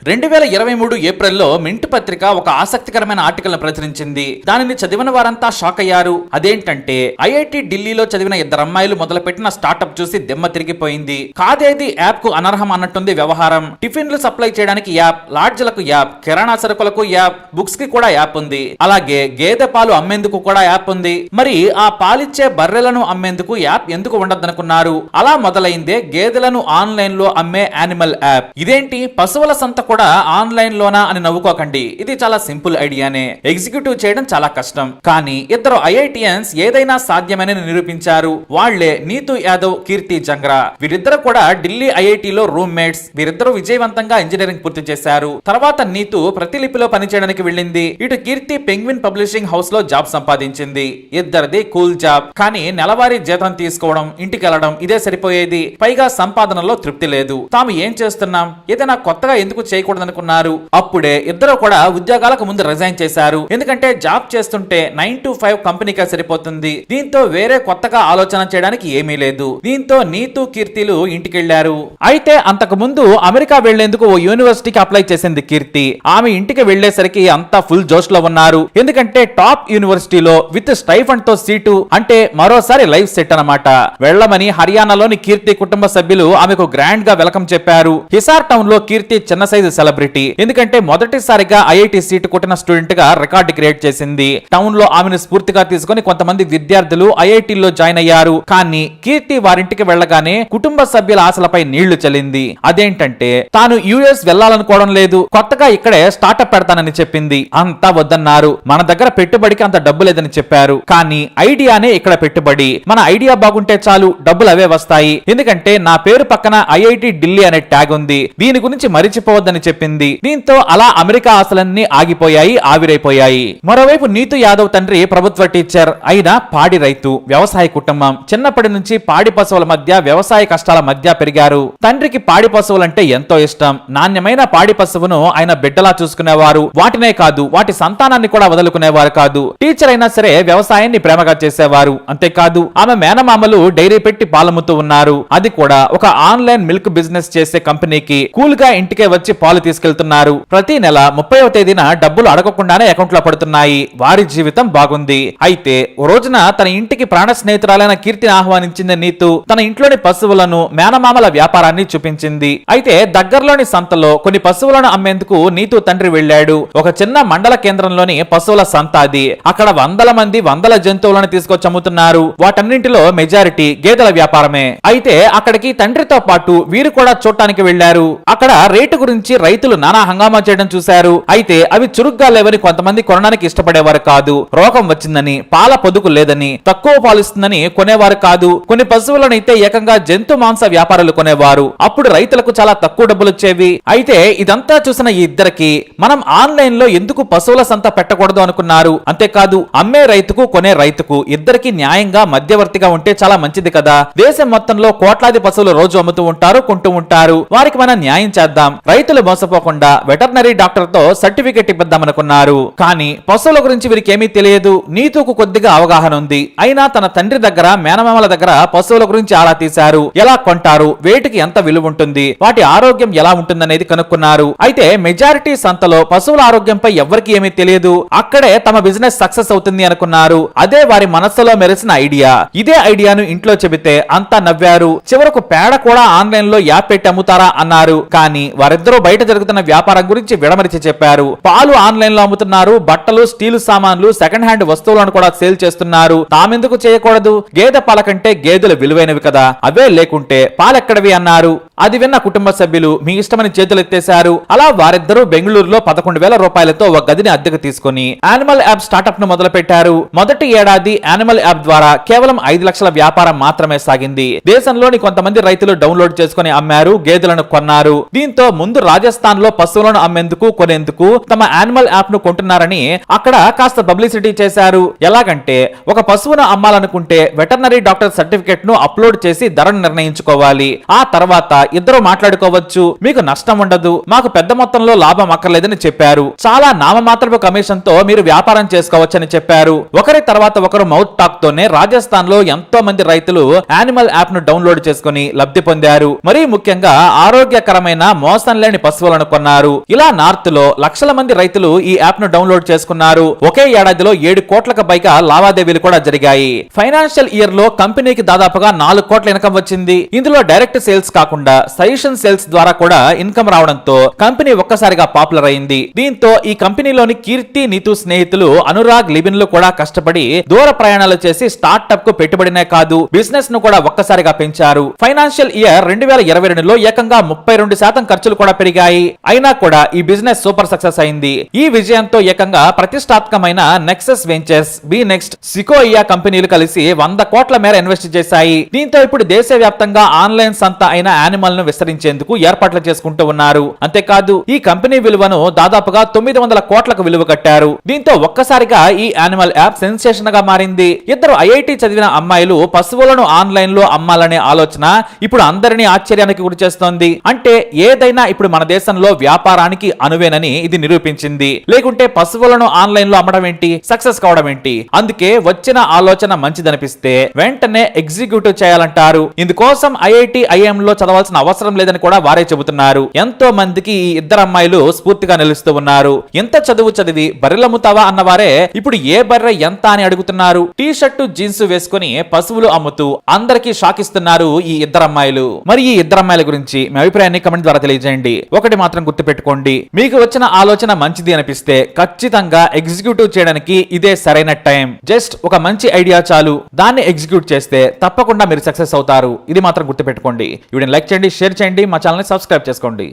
2023 ఏప్రిల్లో మింట్ పత్రిక ఒక ఆసక్తికరమైన ఆర్టికల్ ప్రచురించింది. దానిని చదివిన వారంతా షాక్ అయ్యారు. అదేంటంటే ఐఐటి ఢిల్లీలో చదివిన ఇద్దరు అమ్మాయిలు మొదలుపెట్టిన స్టార్టప్ చూసి దిమ్మ తిరిగిపోయింది. కాదేది యాప్ కు అనర్హం అన్నట్టుంది వ్యవహారం. టిఫిన్లు సప్లై చేయడానికి యాప్, లాడ్జ్లకు యాప్, కిరాణా సరుకులకు యాప్, బుక్స్ కి కూడా యాప్ ఉంది. అలాగే గేదె పాలు అమ్మేందుకు కూడా యాప్ ఉంది. మరి ఆ పాలిచ్చే బర్రెలను అమ్మేందుకు యాప్ ఎందుకు ఉండదనుకున్నారు? అలా మొదలైందే గేదెలను ఆన్లైన్ లో అమ్మే యానిమల్ యాప్. ఇదేంటి పశువుల సంత కూడా ఆన్లైన్ లోనా అని నవ్వుకోకండి. ఇది చాలా సింపుల్ ఐడియానే. ఎగ్జిక్యూటివ్ చేయడం చాలా కష్టం. కానీ ఇద్దరు ఐఐటియన్స్ ఏదైనా సాధ్యమని నిరూపించారు. వాళ్లే నీతు యాదవ్, కీర్తి జంగ్రా. వీరిద్దరు కూడా ఢిల్లీ ఐఐటిలో రూమ్ మేట్స్. వీరిద్దరూ విజయవంతంగా ఇంజనీరింగ్ పూర్తి చేశారు. తర్వాత నీతు ప్రతిలిపిలో పనిచేయడానికి వెళ్ళింది. ఇటు కీర్తి పెంగ్విన్ పబ్లిషింగ్ హౌస్ లో జాబ్ సంపాదించింది. ఇద్దరిది కూల్ జాబ్. కానీ నెలవారీ జీతం తీసుకోవడం, ఇంటికి వెళ్లడం ఇదే సరిపోయేది. పైగా సంపాదనలో తృప్తి లేదు. తాము ఏం చేస్తున్నాం, ఏదైనా కొత్తగా ఎందుకు చేయకూడదనుకున్నారు. అప్పుడే ఇద్దరు కూడా ఉద్యోగాలకు ముందు రిజైన్ చేశారు. ఎందుకంటే జాబ్ చేస్తుంటే 9 to 5 కంపెనీగా సరిపోతుంది. దీంతో వేరే కొత్తగా ఆలోచన చేయడానికి ఏమీ లేదు. దీంతో నీతు, కీర్తిలు ఇంటికెళ్లారు. అయితే అంతకు ముందు అమెరికా వెళ్లేందుకు ఓ యూనివర్సిటీకి అప్లై చేసింది కీర్తి. ఆమె ఇంటికి వెళ్లేసరికి అంతా ఫుల్ జోష్ లో ఉన్నారు. ఎందుకంటే టాప్ యూనివర్సిటీలో విత్ స్టైఫండ్ తో సీటు అంటే మరోసారి లైఫ్ సెట్ అన్నమాట. వెళ్లమని హర్యానాలోని కీర్తి కుటుంబ సభ్యులు ఆమెకు గ్రాండ్ గా వెల్కమ్ చెప్పారు. హిసార్ టౌన్ లో కీర్తి చిన్న సైజు సెలబ్రిటీ. ఎందుకంటే మొదటిసారిగా ఐఐటి సీటు కొట్టిన స్టూడెంట్ గా రికార్డు క్రియేట్ చేసింది. టౌన్ లో ఆమెను స్ఫూర్తిగా తీసుకుని కొంతమంది విద్యార్థులు ఐఐటిలో జాయిన్ అయ్యారు. కానీ కీర్తి వారింటికి వెళ్లగానే కుటుంబ సభ్యుల ఆశలపై నీళ్లు చల్లింది. అదేంటంటే తాను యుఎస్ వెళ్లాలనుకోవడం లేదు, కొత్తగా ఇక్కడే స్టార్ట్అప్ పెడతానని చెప్పింది. అంతా వద్దన్నారు. మన దగ్గర పెట్టుబడికి అంత డబ్బు లేదని చెప్పారు. కానీ ఐడియానే ఇక్కడ పెట్టుబడి. మన ఐడియా బాగుంటే చాలు, డబ్బులు అవే వస్తాయి. ఎందుకంటే నా పేరు పక్కన ఐఐటి ఢిల్లీ అనే ట్యాగ్ ఉంది. దీని గురించి మరిచిపోవద్దని చెప్పింది. దీంతో అలా అమెరికా ఆశలన్నీ ఆగిపోయాయి, ఆవిరైపోయాయి. మరోవైపు నీతు యాదవ్ తండ్రి ప్రభుత్వ టీచర్, అయినా పాడి రైతు, వ్యవసాయ కుటుంబం. చిన్నప్పటి నుంచి పాడి పశువుల మధ్య, వ్యవసాయ కష్టాల మధ్య పెరిగారు. తండ్రికి పాడి పశువులంటే ఎంతో ఇష్టం. నాణ్యమైన పాడి పశువును ఆయన బిడ్డలా చూసుకునేవారు. వాటినే కాదు, వాటి సంతానాన్ని కూడా వదులుకునేవారు కాదు. టీచర్ అయినా సరే వ్యవసాయాన్ని ప్రేమగా చేసేవారు. అంతేకాదు ఆమె మేనమామలు డైరీ పెట్టి పాలమ్ముతూ ఉన్నారు. అది కూడా ఒక ఆన్లైన్ మిల్క్ బిజినెస్ చేసే కంపెనీకి. కూల్ గా ఇంటికే వచ్చి పాలు తీసుకెళ్తున్నారు. ప్రతి నెల 30వ తేదీన డబ్బులు అడగకుండానే అకౌంట్ లో పడుతున్నాయి. వారి జీవితం బాగుంది. అయితే ఓ రోజున తన ఇంటికి ప్రాణ స్నేహితురాలైన కీర్తిని ఆహ్వానించింది నీతు. తన ఇంట్లోని పశువులను, మేనమామల వ్యాపారాన్ని చూపించింది. అయితే దగ్గరలోని సంతలో కొన్ని పశువులను అమ్మేందుకు నీతు తండ్రి వెళ్ళాడు. ఒక చిన్న మండల కేంద్రంలోని పశువుల సంత అది. అక్కడ వందల మంది వందల జంతువులను తీసుకొచ్చి అమ్ముతున్నారు. వాటన్నింటిలో మెజారిటీ గేదెల వ్యాపారమే. అయితే అక్కడికి తండ్రితో పాటు వీరు కూడా చూడటానికి వెళ్లారు. అక్కడ రేటు గురించి రైతులు నానా హంగామా చేయడం చూశారు. అయితే అవి చురుగ్గా లేవని కొంతమంది కొనడానికి ఇష్టపడేవారు కాదు. రోగం వచ్చిందని, పాల పొదుగు లేదని, తక్కువ పాలిస్తుందని కొనేవారు కాదు. కొన్ని పశువులను అయితే ఏకంగా జంతు మాంస వ్యాపారులు కొనేవారు. అప్పుడు రైతులకు చాలా తక్కువ డబ్బులు వచ్చేవి. అయితే ఇదంతా చూసిన ఈ ఇద్దరికి మనం ఆన్లైన్ లో ఎందుకు పశువుల సంత పెట్టకూడదు అనుకున్నారు. అంతేకాదు అమ్మే రైతుకు, కొనే రైతుకు ఇద్దరికి న్యాయంగా మధ్యవర్తిగా ఉంటే చాలా మంచిది కదా. దేశం మొత్తంలో కోట్లాది పశువులు రోజు అమ్ముతూ ఉంటారు, కొంటూ ఉంటారు. వారికి మనం న్యాయం చేద్దాం, రైతులు మోసపోకుండా వెటర్నరీ డాక్టర్ తో సర్టిఫికెట్ ఇప్పిద్దామనుకున్నారు. కానీ పశువుల గురించి వీరికి ఏమీ తెలియదు. నీతుకు కొద్దిగా అవగాహన ఉంది. అయినా తన తండ్రి దగ్గర, మేనమామల దగ్గర పశువుల గురించి ఆరా తీశారు. ఎలా కొంటారు, వేటికి ఎంత విలువ ఉంటుంది, వాటి ఆరోగ్యం ఎలా ఉంటుందనేది కనుక్కున్నారు. అయితే మెజారిటీ సంతలో పశువుల ఆరోగ్యంపై ఎవరికి ఏమీ తెలియదు. అక్కడే తమ బిజినెస్ సక్సెస్ అవుతుంది అనుకున్నారు. అదే వారి మనస్సులో మెరిసిన ఐడియా. ఇదే ఐడియాను ఇంట్లో చెబితే అంతా నవ్వారు. చివరకు పేడ కూడా ఆన్లైన్ లో యాప్ పెట్టి అమ్ముతారా అన్నారు. కానీ వారిద్దరూ బయట జరుగుతున్న వ్యాపారం గురించి విడమరిచి చెప్పారు. పాలు ఆన్లైన్ లో అమ్ముతున్నారు. బట్టలు, స్టీల్ సామాన్లు, సెకండ్ హ్యాండ్ వస్తువులను కూడా సేల్ చేస్తున్నారు. తామెందుకు చేయకూడదు? గేదె పాల కంటే గేదెలు విలువైనవి కదా, అవే లేకుంటే పాలెక్కడవి అన్నారు. అది విన్న కుటుంబ సభ్యులు మీ ఇష్టమని చేతులెత్తేశారు. అలా వారిద్దరూ బెంగళూరులో 11,000 రూపాయలతో ఒక గదిని అద్దెకు తీసుకుని యానిమల్ యాప్ స్టార్ట్అప్ ను మొదలు పెట్టారు. మొదటి ఏడాది యానిమల్ యాప్ ద్వారా కేవలం 5 లక్షల వ్యాపారం మాత్రమే సాగింది. దేశంలోని కొంతమంది రైతులు డౌన్లోడ్ చేసుకుని అమ్మారు, గేదెలను కొన్నారు. దీంతో ముందు రాజస్థాన్ లో పశువులను అమ్మేందుకు, కొనేందుకు తమ యానిమల్ యాప్ ను కొంటున్నారని అక్కడ కాస్త పబ్లిసిటీ చేశారు. ఎలాగంటే ఒక పశువును అమ్మాలనుకుంటే వెటర్నరీ డాక్టర్ సర్టిఫికెట్ ను అప్లోడ్ చేసి ధరను నిర్ణయించుకోవాలి. ఆ తర్వాత ఇద్దరు మాట్లాడుకోవచ్చు, మీకు నష్టం ఉండదు, మాకు పెద్ద మొత్తంలో లాభం అక్కర్లేదని చెప్పారు. చాలా నామమాత్రపు కమిషన్ తో మీరు వ్యాపారం చేసుకోవచ్చని చెప్పారు. ఒకరి తర్వాత ఒకరు మౌత్ టాక్ తోనే రాజస్థాన్ లో ఎంతో మంది రైతులు యానిమల్ యాప్ ను డౌన్లోడ్ చేసుకుని లబ్ధి పొందారు. మరీ ముఖ్యంగా ఆరోగ్యకరమైన మోసం లేని పశువులను కొన్నారు. ఇలా నార్త్ లో లక్షల మంది రైతులు ఈ యాప్ ను డౌన్లోడ్ చేసుకున్నారు. ఒకే ఏడాదిలో 7 కోట్లకు పైగా లావాదేవీలు కూడా జరిగాయి. ఫైనాన్షియల్ ఇయర్ లో కంపెనీకి దాదాపుగా 4 కోట్ల ఇన్కమ్ వచ్చింది. ఇందులో డైరెక్ట్ సేల్స్ కాకుండా సజెషన్ సేల్స్ ద్వారా కూడా ఇన్కమ్ రావడంతో కంపెనీ ఒక్కసారిగా పాపులర్ అయింది. దీంతో ఈ కంపెనీలోని కీర్తి, నీతు స్నేహితులు అనురాగ్, లిబిన్లు కూడా కష్టపడి దూర ప్రయాణాలు చేసి స్టార్ట్అప్ కు పెట్టుబడినే కాదు బిజినెస్ ను కూడా ఒక్కసారిగా పెంచారు. ఫైనాన్షియల్ ఇయర్ 2022లో ఏకంగా 32% ఖర్చులు కూడా పెరిగాయి. అయినా కూడా ఈ బిజినెస్ సూపర్ సక్సెస్ అయింది. ఈ విజయంతో ఏకంగా ప్రతిష్టాత్మకమైన నెక్సస్ వెంచర్స్, బి నెక్స్ట్, సికోయియా కంపెనీలు కలిసి 100 కోట్ల మేర ఇన్వెస్ట్ చేశాయి. దీంతో ఇప్పుడు దేశవ్యాప్తంగా ఆన్లైన్ సంత అయిన యానిమల్ ను విస్తరించేందుకు ఏర్పాట్లు చేసుకుంటూ ఉన్నారు. అంతేకాదు ఈ కంపెనీ విలువను దాదాపుగా 900 కోట్లకు విలువ కట్టారు. దీంతో ఒక్కసారిగా ఈ యానిమల్ యాప్ సెన్సేషన్ గా మారింది. ఇద్దరు ఐఐటి చదివిన అమ్మాయిలు పశువులను ఆన్లైన్ లో అమ్మాలనే ఆలోచన ఇప్పుడు అందరినీ ఆశ్చర్యానికి గురి చేస్తోంది. అంటే ఏదైనా ఇప్పుడు మన దేశంలో వ్యాపారానికి అనువేనని ఇది నిరూపించింది. లేకుంటే పశువులను ఆన్లైన్ లో అమ్మడం ఏంటి, సక్సెస్ కావడం ఏంటి? అందుకే వచ్చిన ఆలోచన మంచిదనిపిస్తే వెంటనే ఎగ్జిక్యూటివ్ చేయాలంటారు. ఇందుకోసం ఐఐటి, ఐఎం లో చదవాల్సిన అవసరం లేదని కూడా వారే చెబుతున్నారు. ఎంతో మందికి ఈ ఇద్దరు అమ్మాయిలు స్ఫూర్తిగా నిలుస్తూ ఉన్నారు. ఎంత చదువు చదివి బర్రెలమ్ముతావా అన్నవారే ఇప్పుడు ఏ బర్రె ఎంత అని అడుగుతున్నారు. టీ షర్టు, జీన్స్ వేసుకుని పశువులు అమ్ముతూ అందరికీ షాక్ ఇస్తున్నారు ఈ ఇద్దరు అమ్మాయిలు. మరి ఈ ఇద్దరు అమ్మాయిల గురించి మీ అభిప్రాయాన్ని కమెంట్ ద్వారా తెలియజేయండి. ఒకటి మాత్రం గుర్తుపెట్టుకోండి, మీకు వచ్చిన ఆలోచన మంచిది అనిపిస్తే ఖచ్చితంగా ఎగ్జిక్యూటివ్ చేయడానికి ఇదే సరైన టైం. జస్ట్ ఒక మంచి ఐడియా చాలు, దాన్ని ఎగ్జిక్యూట్ చేస్తే తప్పకుండా మీరు సక్సెస్ అవుతారు. ఇది మాత్రం గుర్తుపెట్టుకోండి. వీడియోని లైక్ చేయండి, షేర్ చేయండి, మా ఛానల్ ని సబ్స్క్రైబ్ చేసుకోండి.